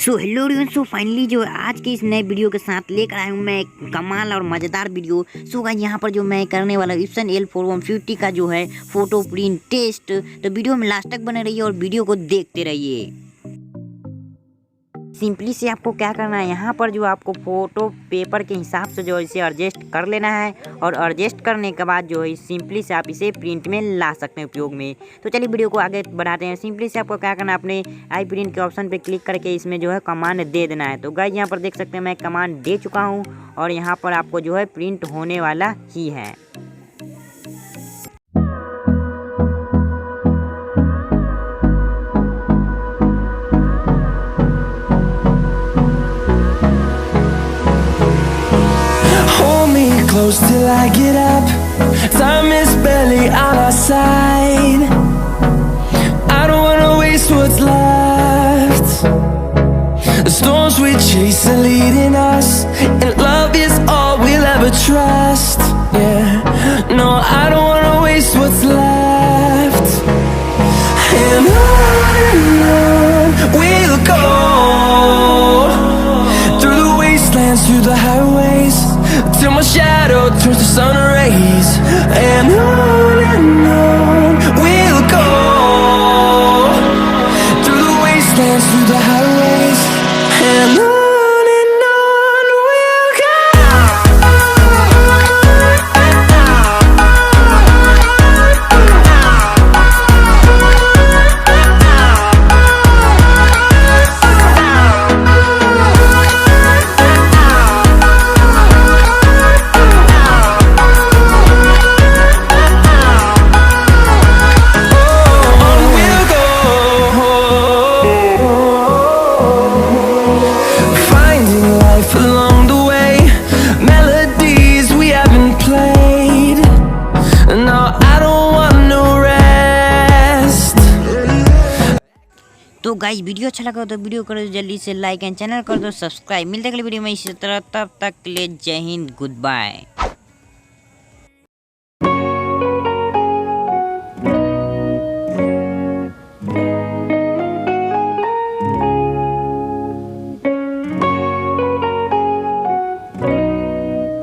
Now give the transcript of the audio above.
So hello everyone. So finally जो आज के इस नए वीडियो के साथ लेकर आया हूँ मैं एक कमाल और मज़ेदार वीडियो। सो गाइस यहाँ पर जो मैं करने वाला इप्सन L4150 का जो है फोटो प्रिंट टेस्ट, तो वीडियो में लास्ट तक बने रहिए और वीडियो को देखते रहिए। सिंपली से आपको क्या करना है, यहाँ पर जो आपको फ़ोटो पेपर के हिसाब से जो है इसे एडजस्ट कर लेना है और एडजस्ट करने के बाद जो है सिंपली से आप इसे प्रिंट में ला सकते हैं उपयोग में। तो चलिए वीडियो को आगे बढ़ाते हैं। सिंपली से आपको क्या करना है, अपने आई प्रिंट के ऑप्शन पे क्लिक करके इसमें जो है कमांड दे देना है। तो गाइस यहाँ पर देख सकते हैं मैं कमांड दे चुका हूँ और यहाँ पर आपको जो है प्रिंट होने वाला ही है। Close till I get up. Time is barely on our side. I don't wanna waste what's left. The storms we chase are leading us, and love is all we'll ever trust. Yeah, no, I don't wanna waste what's left. And on we'll go, through the wastelands, through the highways, till my shadow turns to sun rays. And on we'll go, through the wastelands, through the highways. And on we'll go. Along the way, melodies we haven't played. No, I don't want no rest. तो guys video अच्छा लगा तो video करो जल्दी से like and channel कर दो subscribe. मिलते हैं अगली वीडियो में इसी तरह, तब तक के लिए जय हिंद, गुड बाय।